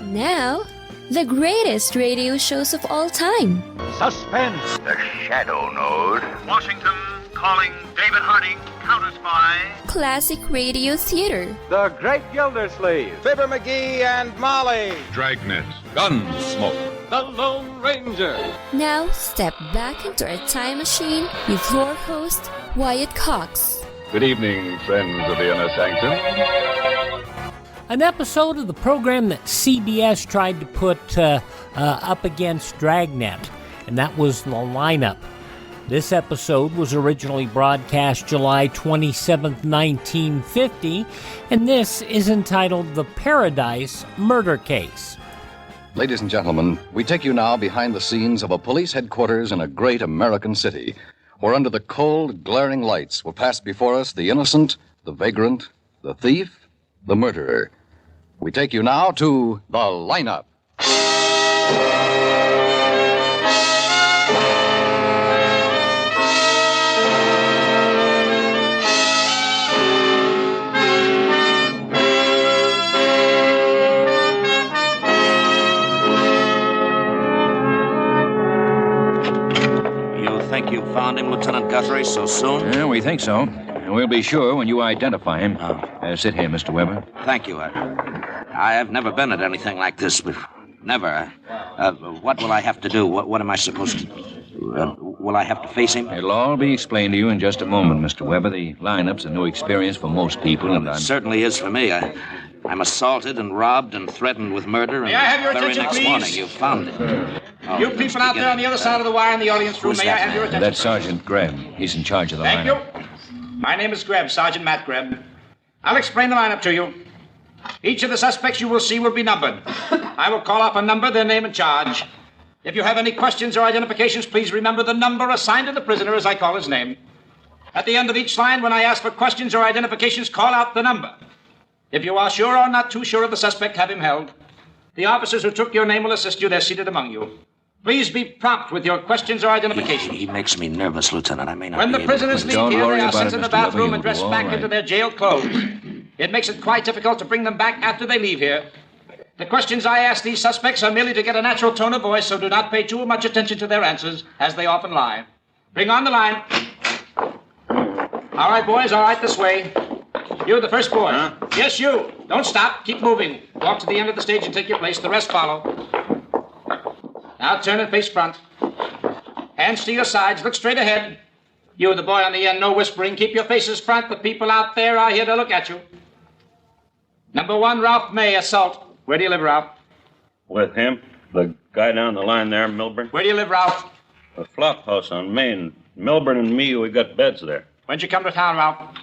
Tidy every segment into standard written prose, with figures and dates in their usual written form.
Now, the greatest radio shows of all time. Suspense. The Shadow Node. Washington calling David Harding, Counter Spy. Classic radio theater. The Great Gildersleeve. Fibber McGee and Molly. Dragnet. Gunsmoke. The Lone Ranger. Now, step back into our time machine with your host, Wyatt Cox. Good evening, friends of the Inner Sanctum. An episode of the program that CBS tried to put up against Dragnet, and that was The Lineup. This episode was originally broadcast July 27th, 1950, and this is entitled The Paradise Murder Case. Ladies and gentlemen, we take you now behind the scenes of a police headquarters in a great American city, where under the cold, glaring lights will pass before us the innocent, the vagrant, the thief, the murderer. We take you now to The Lineup. Think you found him, Lieutenant Guthrie, so soon? Yeah, we think so. And we'll be sure when you identify him. Sit here, Mr. Weber. Thank you. I have never been at anything like this before. Never. What will I have to do? What am I supposed to do? Will I have to face him? It'll all be explained to you in just a moment, Mr. Weber. The lineup's a new experience for most people, and It certainly is for me. I'm assaulted and robbed and threatened with murder, and May I have your the very attention, next please? morning you found it. You people out there on the other side of the wire in the audience room, Who's may I that have your man? attention? That's Sergeant Greb. He's in charge of the Thank you. lineup. My name is Greb, Sergeant Matt Greb. I'll explain the lineup to you. Each of the suspects you will see will be numbered. I will call off a number, their name and charge. If you have any questions or identifications, please remember the number assigned to the prisoner as I call his name. At the end of each line, when I ask for questions or identifications, call out the number. If you are sure or not too sure of the suspect, have him held. The officers who took your name will assist you. They're seated among you. Please be prompt with your questions or identifications. He makes me nervous, Lieutenant. I may not When be the able to- prisoners leave Don't here, worry they are about sent it, to the Mr. Weber. bathroom You'll and do dressed all back right. into their jail clothes. It makes it quite difficult to bring them back after they leave here. The questions I ask these suspects are merely to get a natural tone of voice, so do not pay too much attention to their answers, as they often lie. Bring on the line. All right, boys, all right, this way. You, the first boy. Huh? Yes, you. Don't stop. Keep moving. Walk to the end of the stage and take your place. The rest follow. Now turn and face front. Hands to your sides. Look straight ahead. You, the boy on the end, no whispering. Keep your faces front. The people out there are here to look at you. Number 1, Ralph May, assault. Where do you live, Ralph? With him? The guy down the line there, Milburn? Where do you live, Ralph? The flop house on Main. Milburn and me, we got beds there. When'd you come to town, Ralph?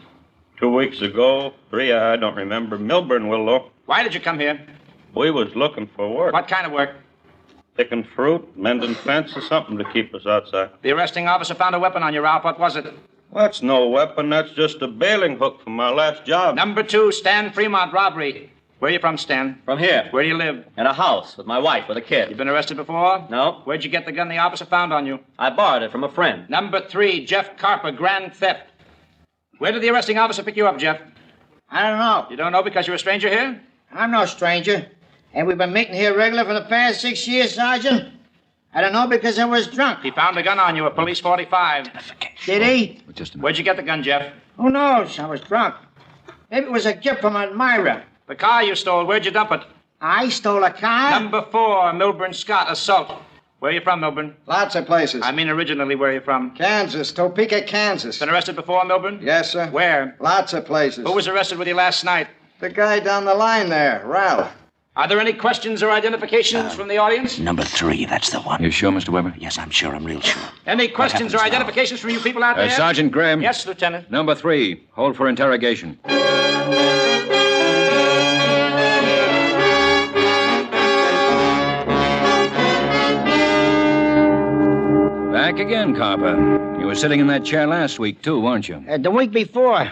2 weeks ago, 3, I don't remember. Milburn will, though. Why did you come here? We was looking for work. What kind of work? Picking fruit, mending fences, something to keep us outside. The arresting officer found a weapon on you, Ralph. What was it? That's no weapon. That's just a bailing hook from my last job. Number 2, Stan Fremont, robbery. Where are you from, Stan? From here. Where do you live? In a house with my wife with a You kid. been arrested before? No. Where'd you get the gun the officer found on you? I borrowed it from a friend. Number 3, Jeff Carver, grand theft. Where did the arresting officer pick you up, Jeff? I don't know. You don't know because you're a stranger here? I'm no stranger. And we've been meeting here regular for the past 6 years, Sergeant. I don't know because I was drunk. He found a gun on you, a police 45. Did he? Just a minute. Where'd you get the gun, Jeff? Who knows? I was drunk. Maybe it was a gift from Admira. The car you stole, where'd you dump it? I stole a car? Number 4, Milburn Scott, assault. Where are you from, Milburn? Lots of places. I mean originally, where are you from? Kansas, Topeka, Kansas. Been arrested before, Milburn? Yes, sir. Where? Lots of places. Who was arrested with you last night? The guy down the line there, Ralph. Are there any questions or identifications from the audience? Number 3, that's the one. You sure, Mr. Weber? Yes, I'm sure. I'm real sure. Any questions or happens now? identifications from you people out there? Sergeant Graham. Yes, Lieutenant. Number 3, hold for interrogation. Back again, Carper. You were sitting in that chair last week, too, weren't you? The week before.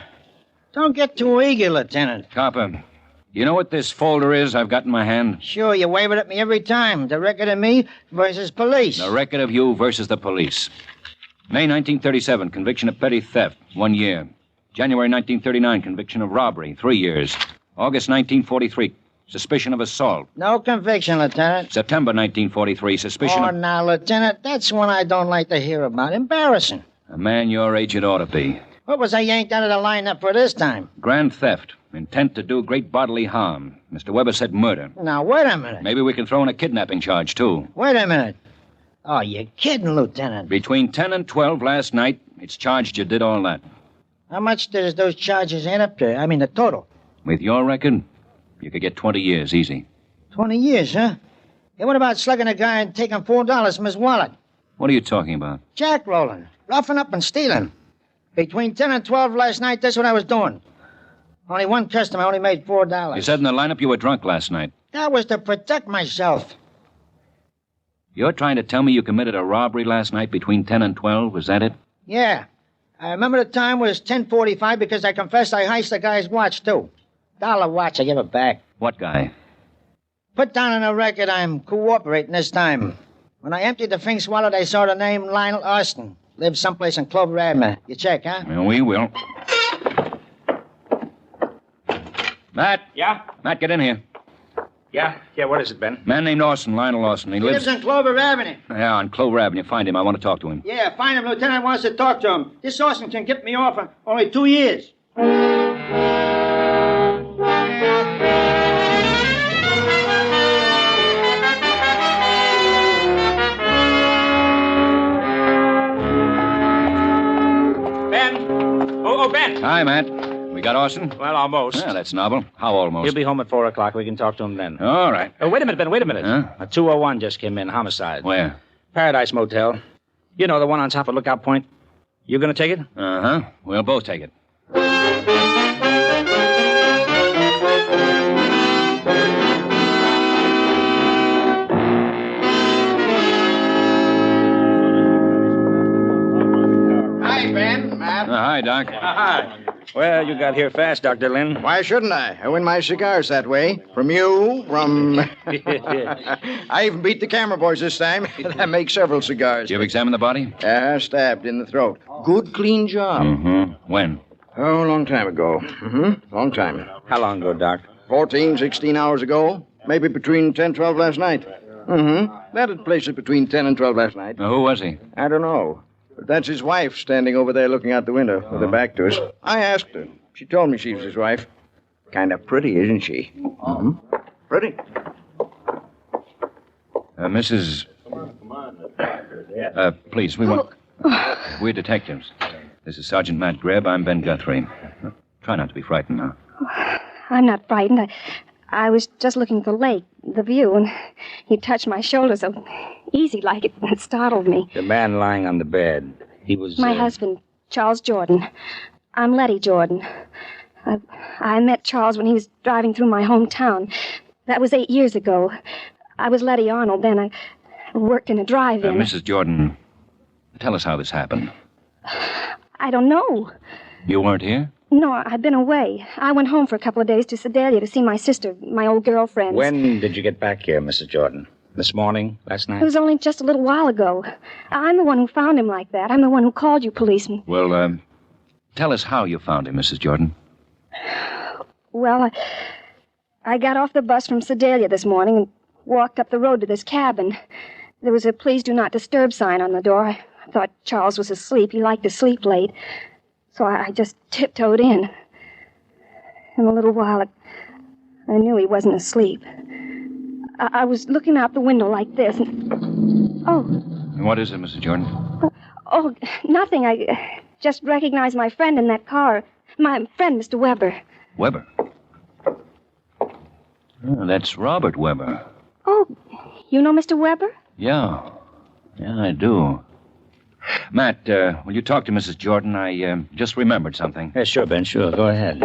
Don't get too eager, Lieutenant. Carper, you know what this folder is I've got in my hand? Sure, you wave it at me every time. The record of me versus police. The record of you versus the police. May 1937, conviction of petty theft, 1 year. January 1939, conviction of robbery, 3 years. August 1943, Suspicion of assault. No conviction, Lieutenant. September 1943. Suspicion Oh, of... now, Lieutenant, that's one I don't like to hear about. Embarrassing. A man your age it ought to be. What was I yanked out of the lineup for this time? Grand theft. Intent to do great bodily harm. Mr. Weber said murder. Now, wait a minute. Maybe we can throw in a kidnapping charge, too. Wait a minute. Oh, you're kidding, Lieutenant. Between 10 and 12 last night, it's charged you did all that. How much does those charges add up to? I mean, the total. With your record, you could get 20 years, easy. 20 years, huh? Hey, what about slugging a guy and taking $4 from his wallet? What are you talking about? Jackrolling, roughing up and stealing. Between 10 and 12 last night, that's what I was doing. Only one customer, only made $4. You said in the lineup you were drunk last night. That was to protect myself. You're trying to tell me you committed a robbery last night between 10 and 12? Is that it? Yeah. I remember the time was 10:45 because I confessed I heisted the guy's watch, too. $1 watch, I give it back. What guy? Put down on the record I'm cooperating this time. When I emptied the Fink's wallet, I saw the name Lionel Austin. Lives someplace in Clover Avenue. You check, huh? Well, we will. Matt? Yeah? Matt, get in here. Yeah, what is it, Ben? Man named Austin, Lionel Austin. He lives on Clover Avenue. Yeah, on Clover Avenue. Find him. I want to talk to him. Yeah, find him. Lieutenant wants to talk to him. This Austin can get me off for only 2 years. Ben. Hi, Matt. We got Austin? Well, almost. Yeah, that's novel. How almost? He'll be home at 4 o'clock. We can talk to him then. All right. Wait a minute, Ben. Wait a minute. Huh? A 201 just came in. Homicide. Where? Paradise Motel. You know, the one on top of Lookout Point. You gonna take it? Uh-huh. We'll both take it. Hi, Ben. Matt. Hi, Doc. Hi. Well, you got here fast, Dr. Lynn. Why shouldn't I? I win my cigars that way. From you, from... I even beat the camera boys this time. That makes several cigars. Did you examine the body? Stabbed in the throat. Good, clean job. Mm-hmm. When? Oh, a long time ago. Long time. How long ago, Doc? 14, 16 hours ago. Maybe between 10, 12 last night. That'd place it between 10 and 12 last night. Who was he? I don't know. But that's his wife standing over there looking out the window with her back to us. I asked her. She told me she was his wife. Kind of pretty, isn't she? Pretty. Mrs. Please, we want... We're detectives. This is Sergeant Matt Grebb. I'm Ben Guthrie. Try not to be frightened now. I'm not frightened. I was just looking at the lake, the view, and he touched my shoulder so easy like it startled me. The man lying on the bed. He was... My husband, Charles Jordan. I'm Letty Jordan. I met Charles when he was driving through my hometown. That was 8 years ago. I was Letty Arnold then. I worked in a drive-in. Mrs. Jordan, tell us how this happened. I don't know. You weren't here? No, I've been away. I went home for a couple of days to Sedalia to see my sister, my old girlfriend. When did you get back here, Mrs. Jordan? This morning? Last night? It was only just a little while ago. I'm the one who found him like that. I'm the one who called you policeman. Well, tell us how you found him, Mrs. Jordan. Well, I got off the bus from Sedalia this morning and walked up the road to this cabin. There was a please do not disturb sign on the door. I thought Charles was asleep. He liked to sleep late. So I just tiptoed in. In a little while, I knew he wasn't asleep. I was looking out the window like this, and... Oh. What is it, Mrs. Jordan? Oh, nothing. I just recognized my friend in that car. My friend, Mr. Weber. Weber? Oh, that's Robert Weber. Oh, you know Mr. Weber? Yeah. Yeah, I do. Matt, will you talk to Mrs. Jordan? I just remembered something. Yeah, sure, Ben, sure. Go ahead.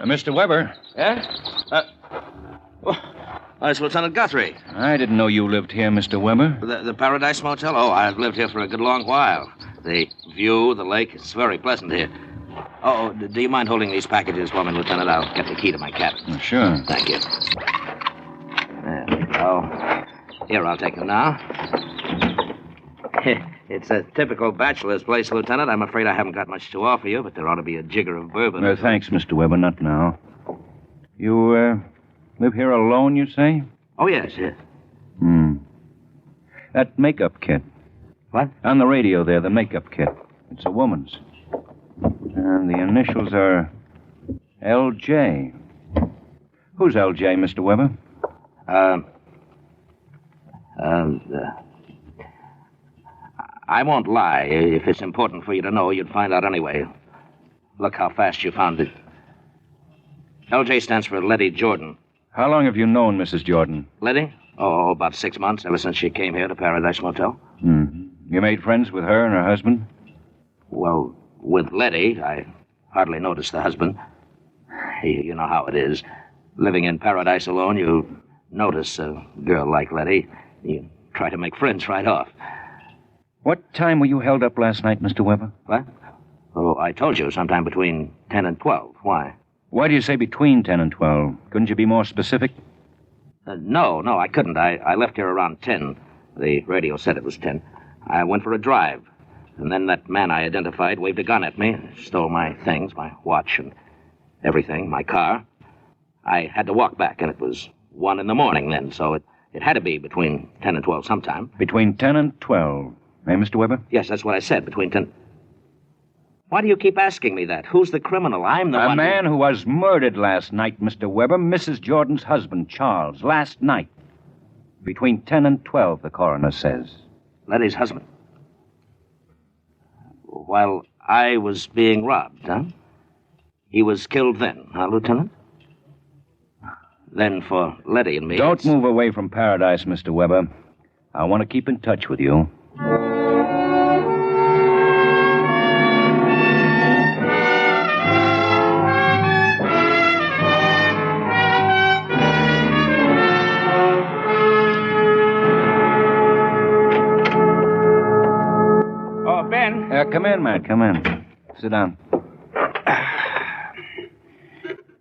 Mr. Weber? Yeah? It's Lieutenant Guthrie. I didn't know you lived here, Mr. Weber. The Paradise Motel? Oh, I've lived here for a good long while. The view, the lake, it's very pleasant here. Oh, do you mind holding these packages for me, Lieutenant? I'll get the key to my cabin. Sure. Thank you. There we go. Here, I'll take them now. It's a typical bachelor's place, Lieutenant. I'm afraid I haven't got much to offer you, but there ought to be a jigger of bourbon. Thanks, Mr. Weber. Not now. You, live here alone, you say? Oh, yes. That makeup kit. What? On the radio there, the makeup kit. It's a woman's. And the initials are L.J. Who's L.J., Mr. Weber? I won't lie. If it's important for you to know, you'd find out anyway. Look how fast you found it. L.J. stands for Letty Jordan. How long have you known Mrs. Jordan? Letty? Oh, about 6 months, ever since she came here to Paradise Motel. You made friends with her and her husband? Well, with Letty, I hardly noticed the husband. You know how it is. Living in Paradise alone, you notice a girl like Letty. You try to make friends right off. What time were you held up last night, Mr. Weber? What? Oh, I told you, sometime between 10 and 12. Why? Why do you say between 10 and 12? Couldn't you be more specific? No, I couldn't. I left here around 10. The radio said it was 10. I went for a drive. And then that man I identified waved a gun at me, stole my things, my watch and everything, my car. I had to walk back, and it was 1 in the morning then, so it had to be between 10 and 12 sometime. Between 10 and 12. Eh, Mr. Weber? Yes, that's what I said, between 10... Why do you keep asking me that? Who's the criminal? I'm the one... A man who was murdered last night, Mr. Weber. Mrs. Jordan's husband, Charles, last night. Between 10 and 12, the coroner says. Letty's husband. While I was being robbed, huh? He was killed then, huh, Lieutenant? Then for Letty and me... Don't move away from Paradise, Mr. Weber. I want to keep in touch with you. Come in, Matt. Come in. Sit down.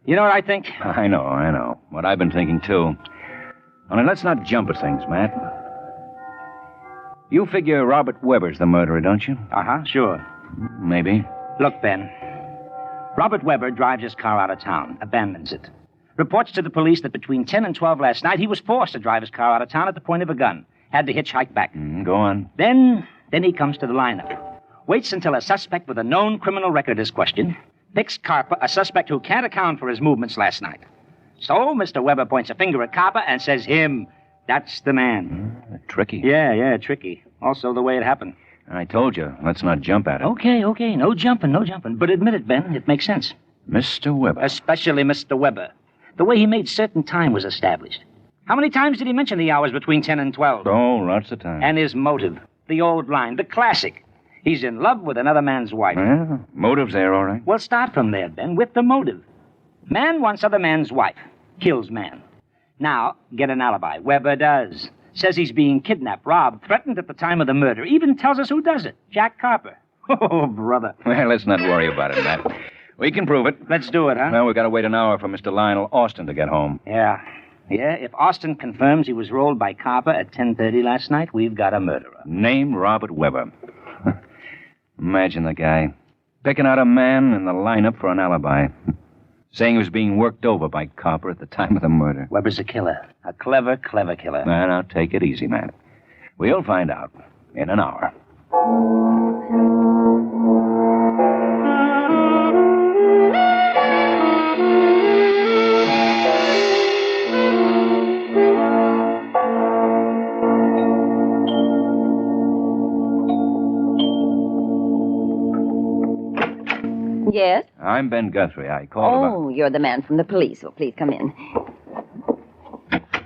You know what I think? I know. What I've been thinking, too. Only let's not jump at things, Matt. You figure Robert Weber's the murderer, don't you? Uh-huh, sure. Maybe. Look, Ben. Robert Weber drives his car out of town, abandons it. Reports to the police that between 10 and 12 last night, he was forced to drive his car out of town at the point of a gun. Had to hitchhike back. Go on. Then he comes to the lineup. Waits until a suspect with a known criminal record is questioned. Picks Carper, a suspect who can't account for his movements last night. So Mr. Weber points a finger at Carper and says him. That's the man. Tricky. Yeah, tricky. Also the way it happened. I told you, let's not jump at it. Okay. No jumping. But admit it, Ben. It makes sense. Mr. Weber. Especially Mr. Weber. The way he made certain time was established. How many times did he mention the hours between 10 and 12? Oh, lots of times. And his motive. The old line. The classic. He's in love with another man's wife. Yeah, motive's there, all right. Well, start from there, Ben, with the motive. Man wants other man's wife. Kills man. Now, get an alibi. Weber does. Says he's being kidnapped, robbed, threatened at the time of the murder. Even tells us who does it. Jack Carper. Oh, brother. Well, let's not worry about it, Matt. We can prove it. Let's do it, huh? Well, we've got to wait an hour for Mr. Lionel Austin to get home. Yeah, if Austin confirms he was rolled by Carper at 10:30 last night, we've got a murderer. Name Robert Weber. Imagine the guy. Picking out a man in the lineup for an alibi. Saying he was being worked over by Carper at the time of the murder. Weber's a killer. A clever killer. Now, take it easy, Matt. We'll find out in an hour. Yes? I'm Ben Guthrie. I called about... You're the man from the police. Well, please come in.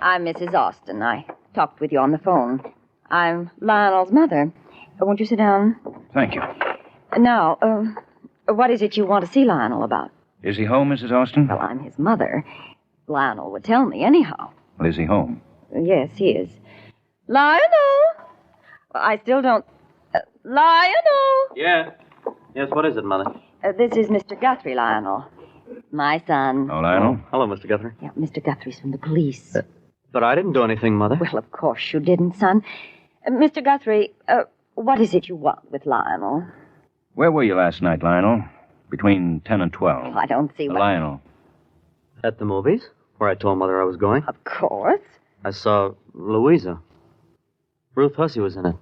I'm Mrs. Austin. I talked with you on the phone. I'm Lionel's mother. Won't you sit down? Thank you. Now, what is it you want to see Lionel about? Is he home, Mrs. Austin? Well, I'm his mother. Lionel would tell me anyhow. Well, is he home? Yes, he is. Lionel! Well, I still don't... Lionel! Yeah. Yes, what is it, Mother? This is Mr. Guthrie, Lionel. My son. Oh, Lionel? Hello, Mr. Guthrie. Yeah, Mr. Guthrie's from the police. But I didn't do anything, Mother. Well, of course you didn't, son. Mr. Guthrie, What is it you want with Lionel? Where were you last night, Lionel? Between 10 and 12. I don't see what... Lionel. At the movies, where I told Mother I was going. Of course. I saw Louisa. Ruth Hussey was in it.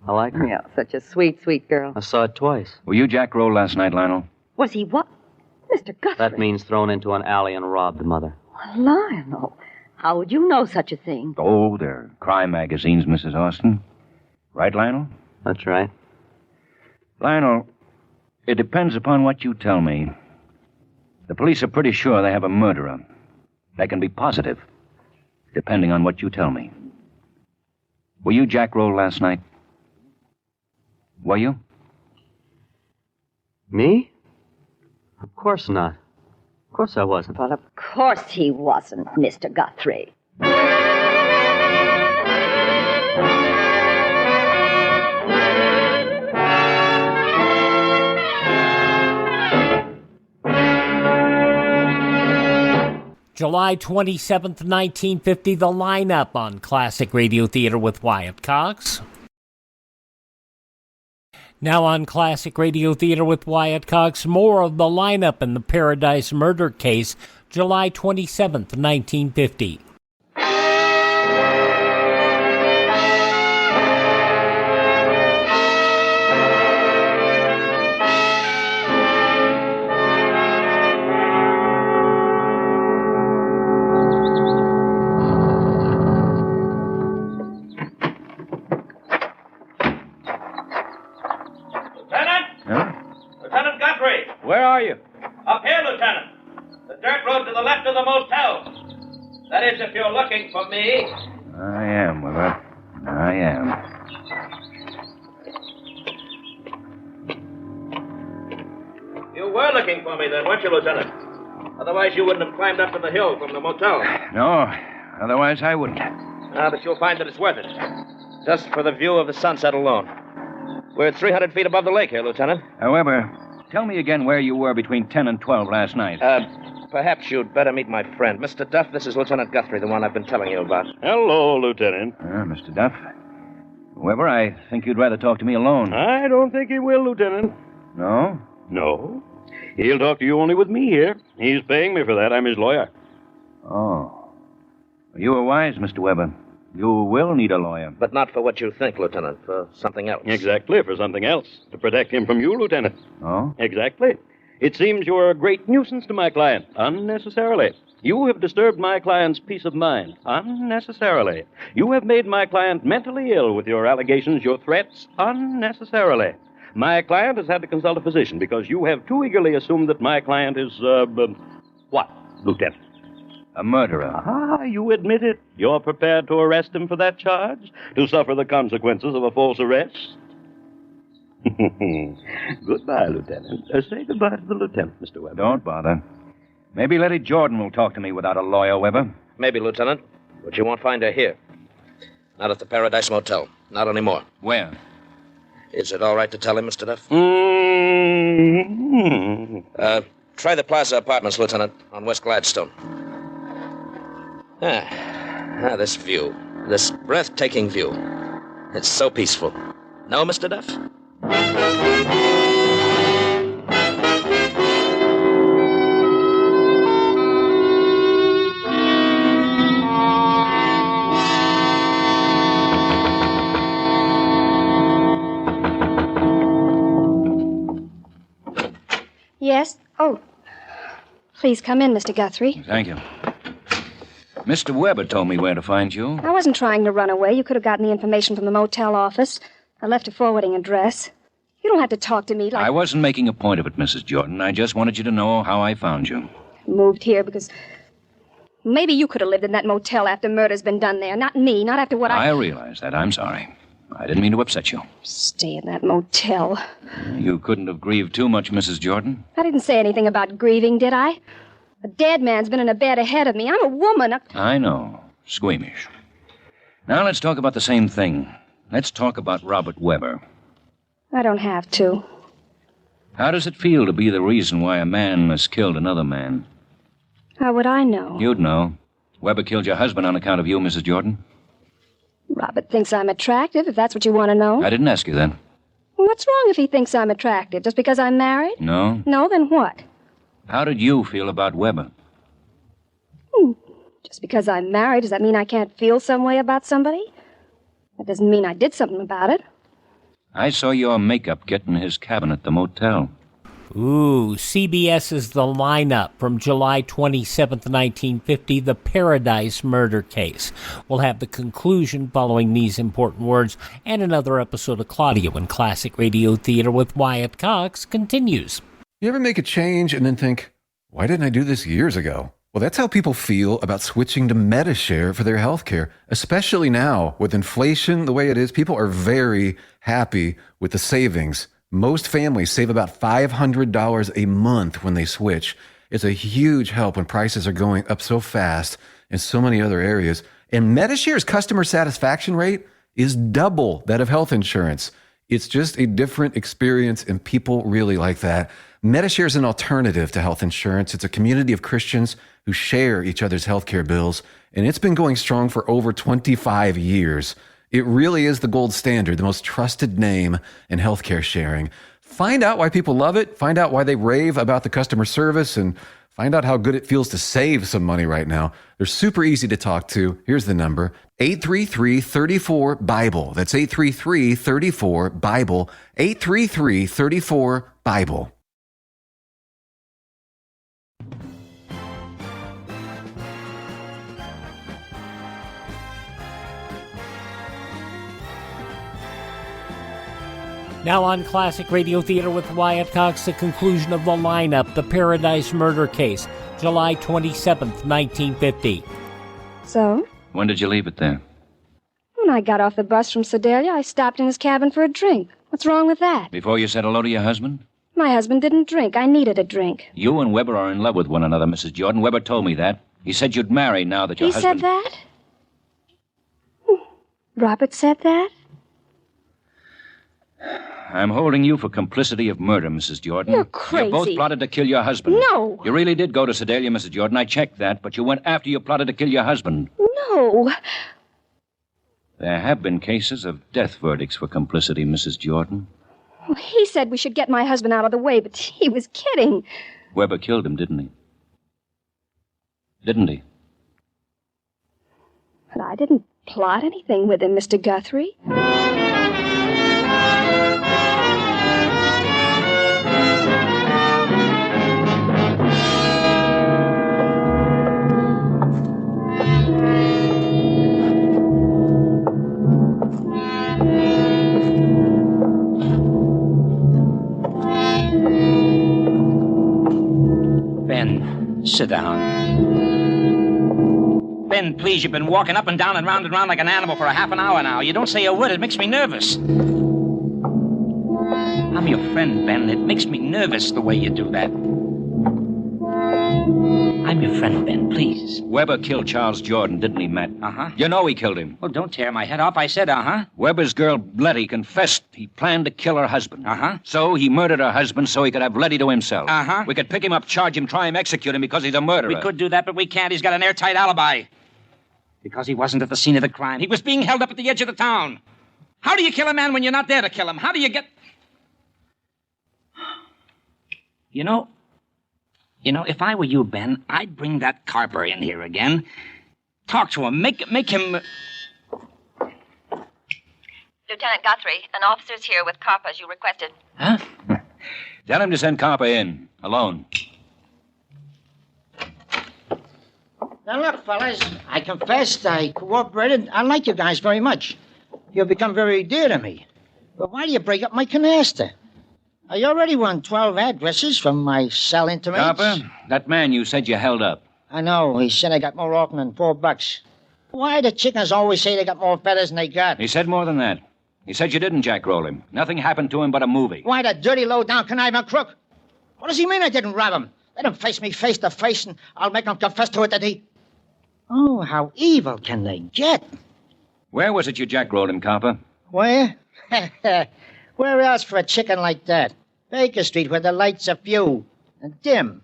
I like her. Yeah, such a sweet, sweet girl. I saw it twice. Were you Jack Roll last night, Lionel? Was he what? Mr. Guthrie. That means thrown into an alley and robbed, Mother. Lionel, how would you know such a thing? Oh, they're crime magazines, Mrs. Austin. Right, Lionel? That's right. Lionel, it depends upon what you tell me. The police are pretty sure they have a murderer. They can be positive, depending on what you tell me. Were you Jack Roll last night? Were you? Me? Of course not. Of course I wasn't. Well, of course he wasn't, Mr. Guthrie. July 27th, 1950, the lineup on Classic Radio Theater with Wyatt Cox. Now on Classic Radio Theater with Wyatt Cox, more of the lineup in the Paradise murder case, July 27th, 1950. Where are you? Up here, Lieutenant. The dirt road to the left of the motel. That is, if you're looking for me. I am, Weber. I am. You were looking for me then, weren't you, Lieutenant? Otherwise, you wouldn't have climbed up to the hill from the motel. No, otherwise I wouldn't. But you'll find that it's worth it. Just for the view of the sunset alone. We're 300 feet above the lake here, Lieutenant. However, tell me again where you were between 10 and 12 last night. Perhaps you'd better meet my friend. Mr. Duff, this is Lieutenant Guthrie, the one I've been telling you about. Hello, Lieutenant. Mr. Duff. However, I think you'd rather talk to me alone. I don't think he will, Lieutenant. No? No. He'll talk to you only with me here. He's paying me for that. I'm his lawyer. Oh. You were wise, Mr. Weber. You will need a lawyer. But not for what you think, Lieutenant. For something else. Exactly, for something else. To protect him from you, Lieutenant. Oh? Exactly. It seems you're a great nuisance to my client, unnecessarily. You have disturbed my client's peace of mind, unnecessarily. You have made my client mentally ill with your allegations, your threats, unnecessarily. My client has had to consult a physician because you have too eagerly assumed that my client is, what, Lieutenant? A murderer. Ah, you admit it. You're prepared to arrest him for that charge? To suffer the consequences of a false arrest? Goodbye, Lieutenant. Say goodbye to the Lieutenant, Mr. Weber. Don't bother. Maybe Letty Jordan will talk to me without a lawyer, Weber. Maybe, Lieutenant. But you won't find her here. Not at the Paradise Motel. Not anymore. Where? Is it all right to tell him, Mr. Duff? Mm-hmm. Try the Plaza Apartments, Lieutenant, on West Gladstone. This view. This breathtaking view. It's so peaceful. No, Mr. Duff? Yes? Oh. Please come in, Mr. Guthrie. Thank you. Mr. Weber told me where to find you. I wasn't trying to run away. You could have gotten the information from the motel office. I left a forwarding address. You don't have to talk to me like... I wasn't making a point of it, Mrs. Jordan. I just wanted you to know how I found you. I moved here because... Maybe you could have lived in that motel after murder's been done there. Not me, not after what I realize that. I'm sorry. I didn't mean to upset you. Stay in that motel. You couldn't have grieved too much, Mrs. Jordan. I didn't say anything about grieving, did I? A dead man's been in a bed ahead of me. I'm a woman. I know. Squeamish. Now let's talk about the same thing. Let's talk about Robert Weber. I don't have to. How does it feel to be the reason why a man has killed another man? How would I know? You'd know. Weber killed your husband on account of you, Mrs. Jordan. Robert thinks I'm attractive, if that's what you want to know. I didn't ask you that. What's wrong if he thinks I'm attractive? Just because I'm married? No. No, then what? How did you feel about Weber? Just because I'm married, does that mean I can't feel some way about somebody? That doesn't mean I did something about it. I saw your makeup get in his cabin at the motel. Ooh, CBS's The Lineup from July 27th, 1950, the Paradise murder case. We'll have the conclusion following these important words, and another episode of Claudia when Classic Radio Theater with Wyatt Cox continues. You ever make a change and then think, why didn't I do this years ago? Well, that's how people feel about switching to MediShare for their health care, especially now with inflation the way it is. People are very happy with the savings. Most families save about $500 a month when they switch. It's a huge help when prices are going up so fast in so many other areas. And MediShare's customer satisfaction rate is double that of health insurance. It's just a different experience, and people really like that. MediShare is an alternative to health insurance. It's a community of Christians who share each other's healthcare bills, and it's been going strong for over 25 years. It really is the gold standard, the most trusted name in healthcare sharing. Find out why people love it, find out why they rave about the customer service, and find out how good it feels to save some money right now. They're super easy to talk to. Here's the number, 833-34-BIBLE. That's 833-34-BIBLE, 833-34-BIBLE. Now on Classic Radio Theater with Wyatt Cox, the conclusion of The Lineup, the Paradise murder case, July 27th, 1950. So? When did you leave it there? When I got off the bus from Sedalia, I stopped in his cabin for a drink. What's wrong with that? Before you said hello to your husband? My husband didn't drink. I needed a drink. You and Weber are in love with one another, Mrs. Jordan. Weber told me that. He said you'd marry now that your husband... He said that? Robert said that? I'm holding you for complicity of murder, Mrs. Jordan. You're crazy. You both plotted to kill your husband. No. You really did go to Sedalia, Mrs. Jordan. I checked that, but you went after you plotted to kill your husband. No. There have been cases of death verdicts for complicity, Mrs. Jordan. Well, he said we should get my husband out of the way, but he was kidding. Weber killed him, didn't he? Didn't he? But I didn't plot anything with him, Mr. Guthrie. Sit down. Ben, please, you've been walking up and down and round like an animal for a half an hour now. You don't say a word. It makes me nervous. I'm your friend, Ben. It makes me nervous the way you do that. I'm your friend, Ben, please. Weber killed Charles Jordan, didn't he, Matt? Uh-huh. You know he killed him. Well, don't tear my head off. I said uh-huh. Weber's girl, Letty, confessed he planned to kill her husband. Uh-huh. So he murdered her husband so he could have Letty to himself. Uh-huh. We could pick him up, charge him, try him, execute him because he's a murderer. We could do that, but we can't. He's got an airtight alibi. Because he wasn't at the scene of the crime. He was being held up at the edge of the town. How do you kill a man when you're not there to kill him? How do you get... You know, if I were you, Ben, I'd bring that Carver in here again. Talk to him. Make him... Lieutenant Guthrie, an officer's here with Carper as you requested. Huh? Tell him to send Carper in, alone. Now, look, fellas, I confessed, I cooperated. I like you guys very much. You've become very dear to me. But why do you break up my canaster? I already won 12 addresses from my cell intimates. Carper, that man you said you held up. I know. He said I got more often than $4. Why do chickens always say they got more feathers than they got? He said more than that. He said you didn't jackroll him. Nothing happened to him but a movie. Why, the dirty, low-down, conniving crook? What does he mean I didn't rob him? Let him face me face to face, and I'll make him confess to it that he... Oh, how evil can they get? Where was it you jackrolled him, Carper? Where? Where else for a chicken like that? Baker Street, where the lights are few and dim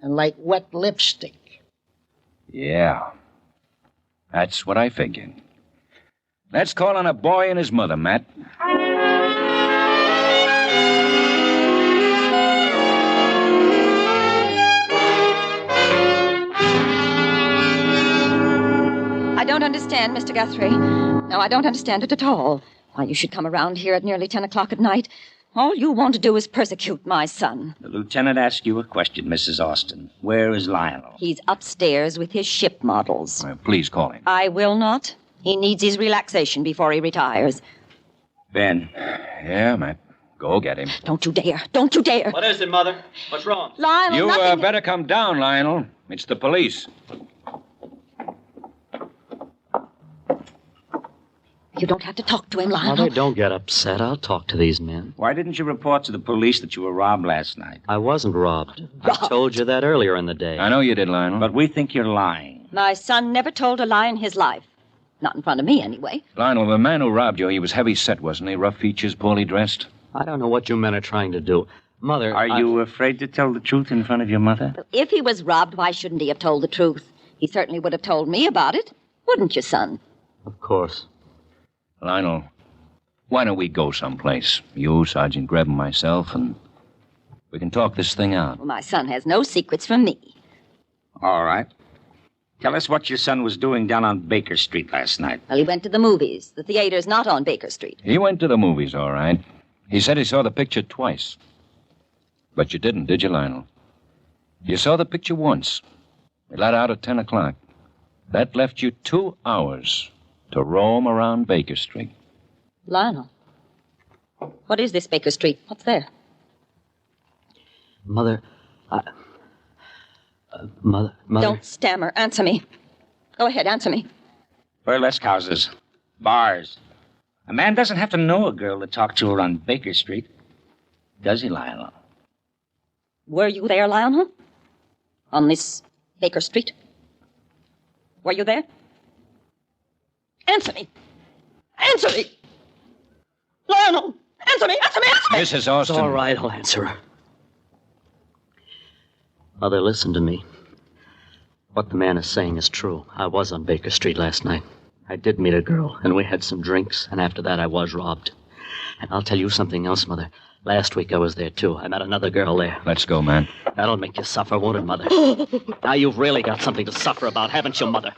and like wet lipstick. Yeah. That's what I figured. Let's call on a boy and his mother, Matt. I don't understand, Mr. Guthrie. No, I don't understand it at all. Why you should come around here at nearly 10 o'clock at night. All you want to do is persecute my son. The lieutenant asked you a question, Mrs. Austin. Where is Lionel? He's upstairs with his ship models. Please call him. I will not. He needs his relaxation before he retires. Ben. Yeah, Matt. Go get him. Don't you dare. Don't you dare. What is it, Mother? What's wrong? Lionel, You nothing... better come down, Lionel. It's the police. You don't have to talk to him, Lionel. Mother, don't get upset. I'll talk to these men. Why didn't you report to the police that you were robbed last night? I wasn't robbed. I told you that earlier in the day. I know you did, Lionel. But we think you're lying. My son never told a lie in his life. Not in front of me, anyway. Lionel, the man who robbed you, he was heavy set, wasn't he? Rough features, poorly dressed. I don't know what you men are trying to do. Mother, Are you afraid to tell the truth in front of your mother? Well, if he was robbed, why shouldn't he have told the truth? He certainly would have told me about it. Wouldn't you, son? Of course. Lionel, why don't we go someplace? You, Sergeant Greb, and myself, and we can talk this thing out. Well, my son has no secrets from me. All right. Tell us what your son was doing down on Baker Street last night. Well, he went to the movies. The theater's not on Baker Street. He went to the movies, all right. He said he saw the picture twice. But you didn't, did you, Lionel? You saw the picture once. It let out at 10 o'clock. That left you 2 hours to roam around Baker Street. Lionel, what is this Baker Street? What's there? Mother, Mother... Don't stammer. Answer me. Go ahead, answer me. Burlesque houses. Bars. A man doesn't have to know a girl to talk to her on Baker Street. Does he, Lionel? Were you there, Lionel? On this Baker Street? Were you there? Answer me. Answer me. Lionel, answer me, answer me, answer me. Mrs. Austin. It's all right, I'll answer her. Mother, listen to me. What the man is saying is true. I was on Baker Street last night. I did meet a girl, and we had some drinks, and after that I was robbed. And I'll tell you something else, Mother. Last week I was there, too. I met another girl there. Let's go, man. That'll make you suffer, won't it, Mother? Now you've really got something to suffer about, haven't you, Mother?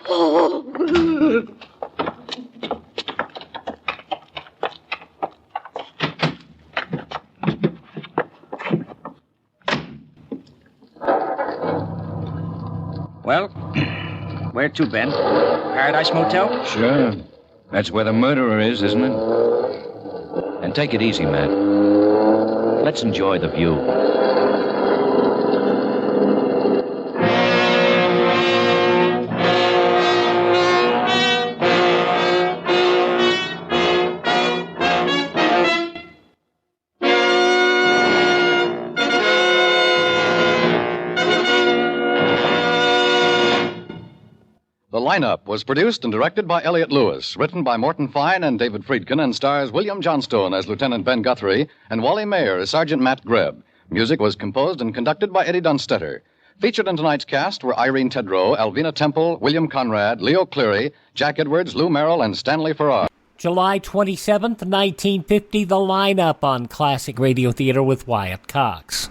Well, where to, Ben? Paradise Motel? Sure. That's where the murderer is, isn't it? And take it easy, Matt. Let's enjoy the view. The Lineup was produced and directed by Elliott Lewis, written by Morton Fine and David Friedkin, and stars William Johnstone as Lieutenant Ben Guthrie and Wally Mayer as Sergeant Matt Greb. Music was composed and conducted by Eddie Dunstetter. Featured in tonight's cast were Irene Tedrow, Alvina Temple, William Conrad, Leo Cleary, Jack Edwards, Lou Merrill, and Stanley Farrar. July 27th, 1950, The Lineup on Classic Radio Theater with Wyatt Cox.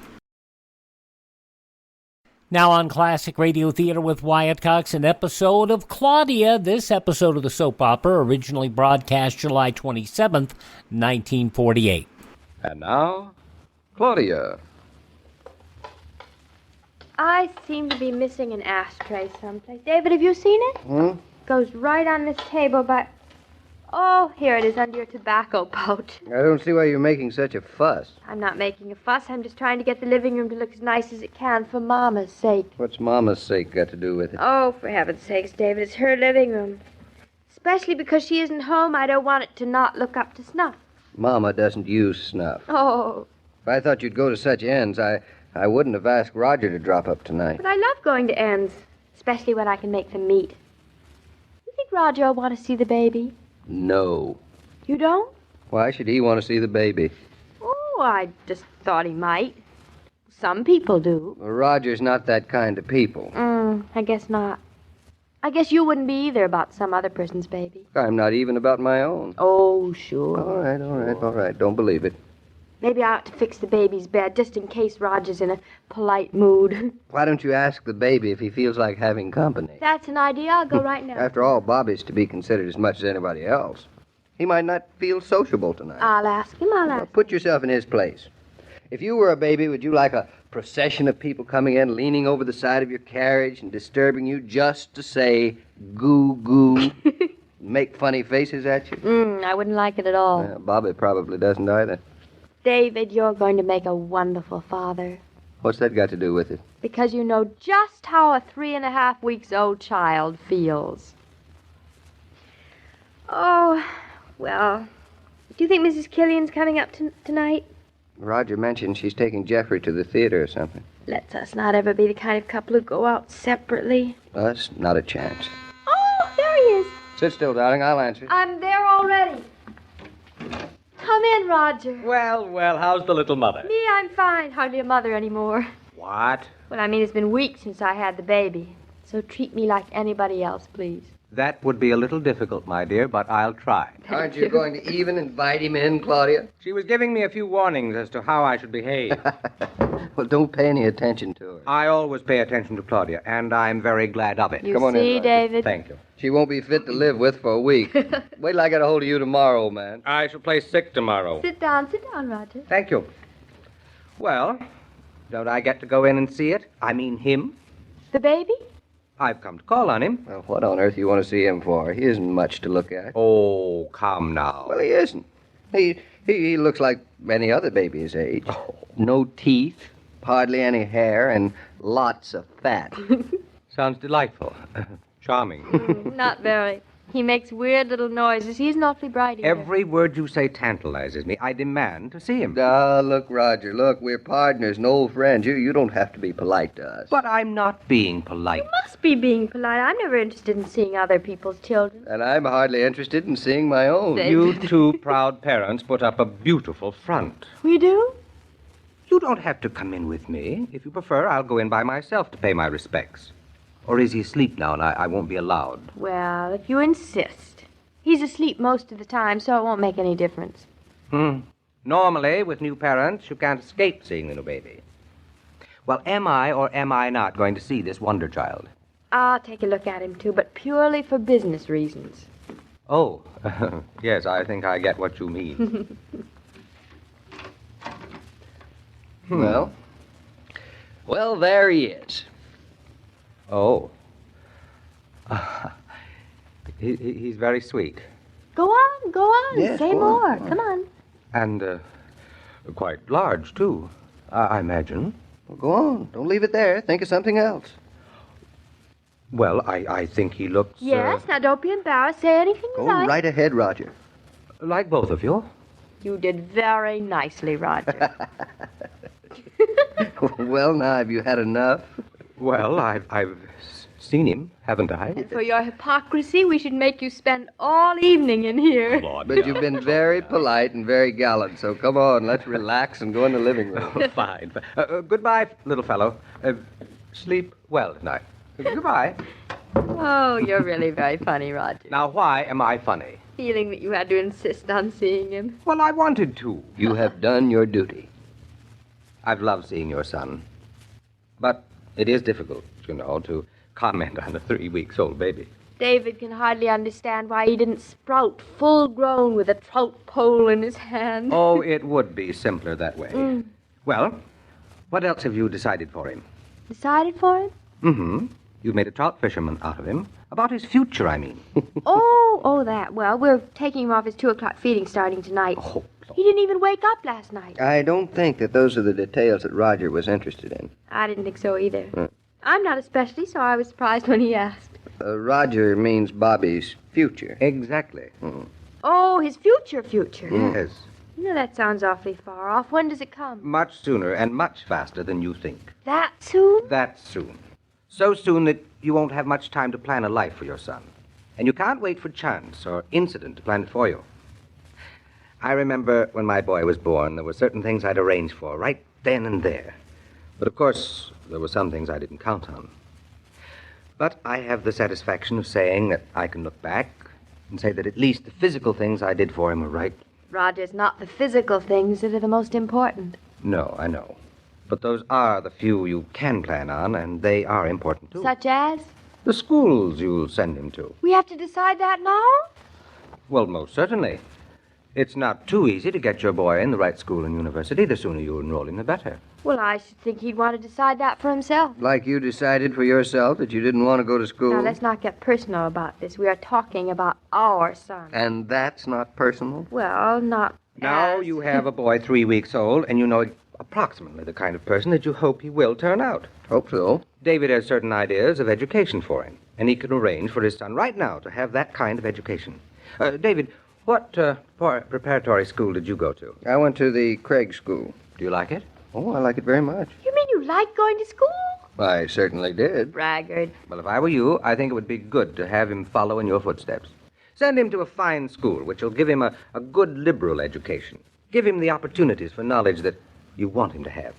Now on Classic Radio Theater with Wyatt Cox, an episode of Claudia. This episode of the soap opera originally broadcast July 27th, 1948. And now, Claudia. I seem to be missing an ashtray someplace. David, have you seen it? Goes right on this table, but... Oh, here it is under your tobacco pouch. I don't see why you're making such a fuss. I'm not making a fuss. I'm just trying to get the living room to look as nice as it can for Mama's sake. What's Mama's sake got to do with it? Oh, for heaven's sakes, David, it's her living room. Especially because she isn't home, I don't want it to not look up to snuff. Mama doesn't use snuff. Oh, If I thought you'd go to such ends, I wouldn't have asked Roger to drop up tonight. but I love going to ends, especially when I can make them meet. You think Roger will want to see the baby? No. You don't? Why should he want to see the baby? Oh, I just thought he might. Some people do. Well, Roger's not that kind of people. I guess not. I guess you wouldn't be either about some other person's baby. I'm not even about my own. Oh, sure. All right. Don't believe it. Maybe I ought to fix the baby's bed, just in case Roger's in a polite mood. Why don't you ask the baby if he feels like having company? That's an idea. I'll go right now. After all, Bobby's to be considered as much as anybody else. He might not feel sociable tonight. I'll ask him. Now, put yourself in his place. If you were a baby, would you like a procession of people coming in, leaning over the side of your carriage and disturbing you just to say goo goo, make funny faces at you? I wouldn't like it at all. Bobby probably doesn't either. David, you're going to make a wonderful father. What's that got to do with it? Because you know just how a 3.5 weeks old child feels. Oh, well, do you think Mrs. Killian's coming up tonight? Roger mentioned she's taking Jeffrey to the theater or something. Let's us not ever be the kind of couple who go out separately. Us? Not a chance. Oh, there he is. Sit still, darling. I'll answer. I'm there already. Come in, Roger. Well, how's the little mother? Me, I'm fine. Hardly a mother anymore. What? Well, I mean, it's been weeks since I had the baby. So treat me like anybody else, please. That would be a little difficult, my dear, but I'll try. Aren't you going to even invite him in, Claudia? She was giving me a few warnings as to how I should behave. Well, don't pay any attention to her. I always pay attention to Claudia, and I'm very glad of it. You Come on see, in, David? Thank you. She won't be fit to live with for a week. Wait till I get a hold of you tomorrow, old man. I shall play sick tomorrow. Sit down, Roger. Thank you. Well, don't I get to go in and see it? I mean him. The baby? I've come to call on him. Well, what on earth you want to see him for? He isn't much to look at. Oh, come now. Well, he isn't. He looks like any other baby his age. Oh. No teeth, hardly any hair, and lots of fat. Sounds delightful. Charming. Not very. He makes weird little noises. He's an awfully bright either. Every word you say tantalizes me. I demand to see him. Look, Roger, look, we're partners and old friends. You don't have to be polite to us. But I'm not being polite. You must be being polite. I'm never interested in seeing other people's children. And I'm hardly interested in seeing my own. You two proud parents put up a beautiful front. We do? You don't have to come in with me. If you prefer, I'll go in by myself to pay my respects. Or is he asleep now and I won't be allowed? Well, if you insist. He's asleep most of the time, so it won't make any difference. Normally, with new parents, you can't escape seeing the new baby. Well, am I or am I not going to see this wonder child? I'll take a look at him, too, but purely for business reasons. Oh, yes, I think I get what you mean. Well, there he is. Oh. He's very sweet. Go on. Yes, Say go more. on. Come on. And quite large, too, I imagine. Well, go on. Don't leave it there. Think of something else. Well, I think he looks... Yes, now don't be embarrassed. Say anything you Go like. right ahead, Roger. Like both of you. You did very nicely, Roger. Well, now, have you had enough? Well, I've seen him, haven't I? And for your hypocrisy, we should make you spend all evening in here. But you've been very polite and very gallant, so come on, let's relax and go in the living room. Fine. Goodbye, little fellow. Sleep well tonight. Goodbye. Oh, you're really very funny, Roger. Now, why am I funny? Feeling that you had to insist on seeing him. Well, I wanted to. You have done your duty. I've loved seeing your son. But it is difficult, you know, to comment on a 3 weeks old baby. David can hardly understand why he didn't sprout full grown with a trout pole in his hand. Oh, it would be simpler that way. Well, what else have you decided for him? Decided for him? Mm-hmm. You've made a trout fisherman out of him. About his future, I mean. Oh, that. Well, we're taking him off his 2 o'clock feeding starting tonight. Oh, he didn't even wake up last night. I don't think that those are the details that Roger was interested in. I didn't think so either. I'm not especially, so I was surprised when he asked. Roger means Bobby's future. Exactly. Oh, his future. Yes. You know, that sounds awfully far off. When does it come? Much sooner and much faster than you think. That soon? That soon. So soon that you won't have much time to plan a life for your son. And you can't wait for chance or incident to plan it for you. I remember when my boy was born, there were certain things I'd arranged for right then and there. But of course, there were some things I didn't count on. But I have the satisfaction of saying that I can look back and say that at least the physical things I did for him were right. Roger, it's not the physical things that are the most important. No, I know. But those are the few you can plan on, and they are important, too. Such as? The schools you'll send him to. We have to decide that now? Well, most certainly. It's not too easy to get your boy in the right school and university. The sooner you enroll him, the better. Well, I should think he'd want to decide that for himself. Like you decided for yourself that you didn't want to go to school? Now, let's not get personal about this. We are talking about our son. And that's not personal? Well, not Now you have a boy 3 weeks old, and you know approximately the kind of person that you hope he will turn out. Hope so. David has certain ideas of education for him, and he can arrange for his son right now to have that kind of education. David, what preparatory school did you go to? I went to the Craig School. Do you like it? Oh, I like it very much. You mean you like going to school? I certainly did. Braggart. Well, if I were you, I think it would be good to have him follow in your footsteps. Send him to a fine school, which will give him a good liberal education. Give him the opportunities for knowledge that you want him to have.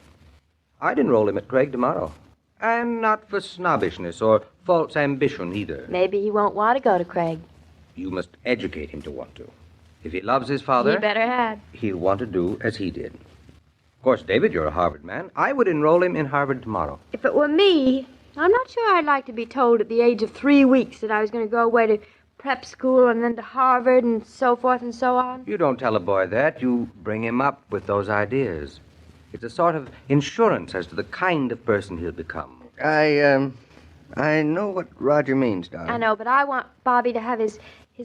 I'd enroll him at Craig tomorrow. And not for snobbishness or false ambition either. Maybe he won't want to go to Craig. You must educate him to want to. If he loves his father, He better had. He'll want to do as he did. Of course, David, you're a Harvard man. I would enroll him in Harvard tomorrow. If it were me, I'm not sure I'd like to be told at the age of 3 weeks that I was going to go away to prep school and then to Harvard and so forth and so on. You don't tell a boy that. You bring him up with those ideas. It's a sort of insurance as to the kind of person he'll become. I know what Roger means, darling. I know, but I want Bobby to have his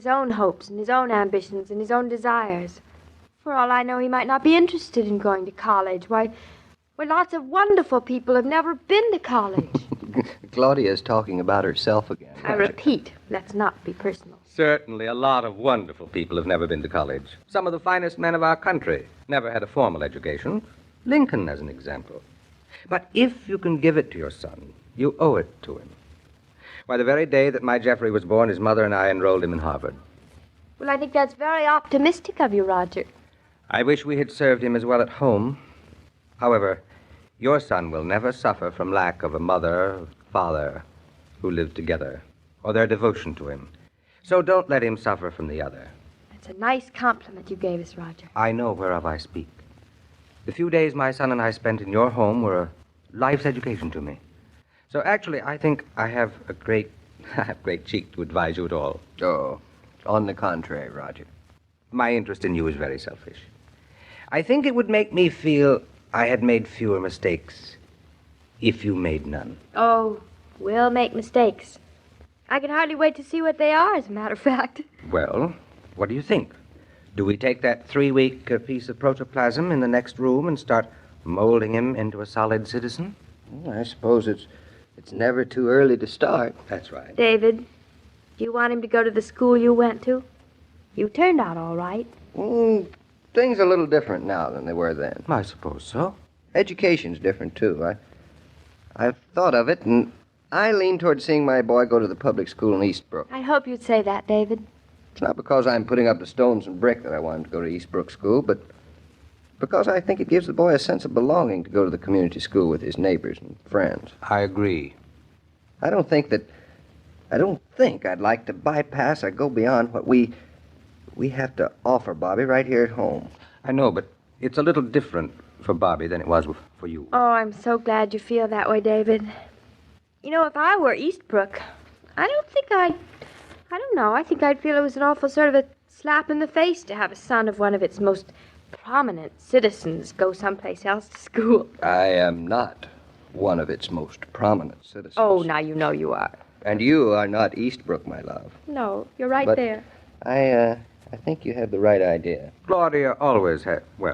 own hopes and his own ambitions and his own desires. For all I know, he might not be interested in going to college. Why, lots of wonderful people have never been to college. Claudia's talking about herself again. I repeat, let's not be personal. Certainly, a lot of wonderful people have never been to college. Some of the finest men of our country never had a formal education. Lincoln, as an example. But if you can give it to your son, you owe it to him. Why, the very day that my Jeffrey was born, his mother and I enrolled him in Harvard. Well, I think that's very optimistic of you, Roger. I wish we had served him as well at home. However, your son will never suffer from lack of a mother or father who lived together, or their devotion to him. So don't let him suffer from the other. That's a nice compliment you gave us, Roger. I know whereof I speak. The few days my son and I spent in your home were a life's education to me. So actually, I think I have a great cheek to advise you at all. Oh, on the contrary, Roger. My interest in you is very selfish. I think it would make me feel I had made fewer mistakes if you made none. Oh, we'll make mistakes. I can hardly wait to see what they are, as a matter of fact. Well, what do you think? Do we take that 3-week piece of protoplasm in the next room and start molding him into a solid citizen? Well, I suppose it's never too early to start. That's right. David, do you want him to go to the school you went to? You turned out all right. Things are a little different now than they were then. I suppose so. Education's different, too. I've thought of it, and I lean toward seeing my boy go to the public school in Eastbrook. I hope you'd say that, David. It's not because I'm putting up the stones and brick that I want him to go to Eastbrook School, but because I think it gives the boy a sense of belonging to go to the community school with his neighbors and friends. I agree. I don't think I'd like to bypass or go beyond what we have to offer Bobby right here at home. I know, but it's a little different for Bobby than it was for you. Oh, I'm so glad you feel that way, David. You know, if I were Eastbrook, I think I'd feel it was an awful sort of a slap in the face to have a son of one of its most prominent citizens go someplace else to school. I am not one of its most prominent citizens. Oh, now you know you are. And you are not Eastbrook, my love. No, you're right But there. I think you have the right idea. Claudia always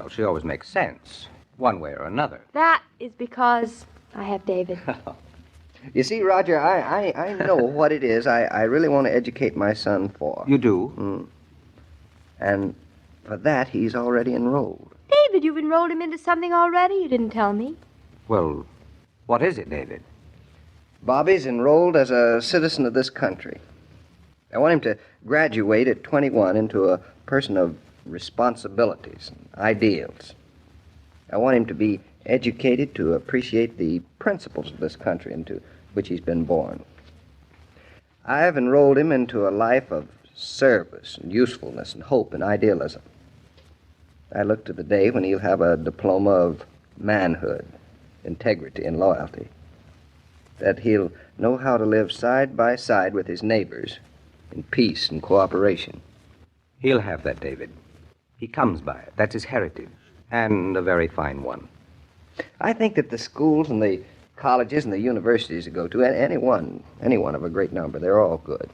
she always makes sense, one way or another. That is because I have David. You see, Roger, I know what it is I really want to educate my son for. You do? And for that, he's already enrolled. David, you've enrolled him into something already? You didn't tell me. Well, what is it, David? Bobby's enrolled as a citizen of this country. I want him to graduate at 21 into a person of responsibilities and ideals. I want him to be educated to appreciate the principles of this country into which he's been born. I've enrolled him into a life of service and usefulness and hope and idealism. I look to the day when he'll have a diploma of manhood, integrity, and loyalty. That he'll know how to live side by side with his neighbors in peace and cooperation. He'll have that, David. He comes by it. That's his heritage, and a very fine one. I think that the schools and the colleges and the universities to go to, any one of a great number, they're all good.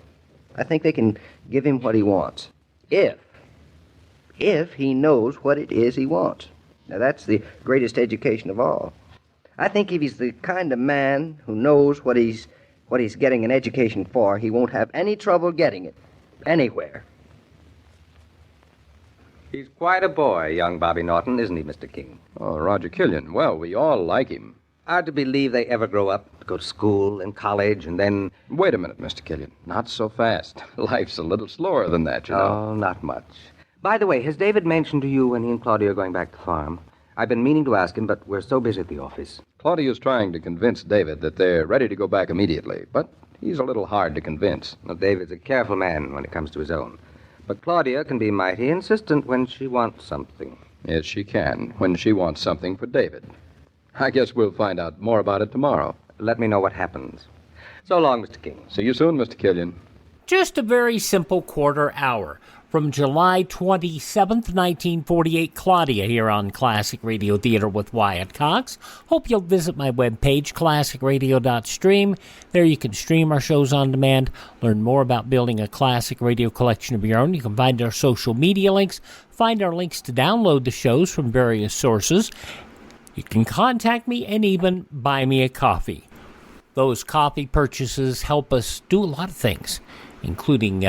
I think they can give him what he wants, if he knows what it is he wants. Now, that's the greatest education of all. I think if he's the kind of man who knows what he's getting an education for, he won't have any trouble getting it anywhere. He's quite a boy, young Bobby Norton, isn't he, Mr. King? Oh, Roger Killian. Well, we all like him. Hard to believe they ever grow up to go to school and college and then... Wait a minute, Mr. Killian. Not so fast. Life's a little slower than that, you know. Oh, not much. By the way, has David mentioned to you when he and Claudia are going back to the farm? I've been meaning to ask him, but we're so busy at the office. Claudia's trying to convince David that they're ready to go back immediately, but he's a little hard to convince. Well, David's a careful man when it comes to his own. But Claudia can be mighty insistent when she wants something. Yes, she can, when she wants something for David. I guess we'll find out more about it tomorrow. Let me know what happens. So long, Mr. King. See you soon, Mr. Killian. Just a very simple quarter hour. From July 27th, 1948, Claudia here on Classic Radio Theater with Wyatt Cox. Hope you'll visit my webpage, classicradio.stream. There you can stream our shows on demand, learn more about building a classic radio collection of your own. You can find our social media links, find our links to download the shows from various sources. You can contact me and even buy me a coffee. Those coffee purchases help us do a lot of things, including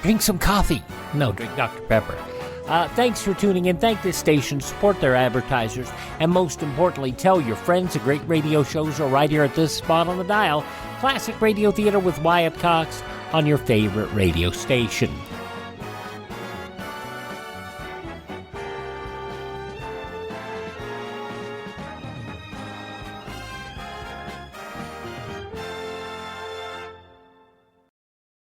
drink some coffee. No, drink Dr. Pepper. Thanks for tuning in. Thank this station, support their advertisers, and most importantly, tell your friends the great radio shows are right here at this spot on the dial. Classic Radio Theater with Wyatt Cox on your favorite radio station.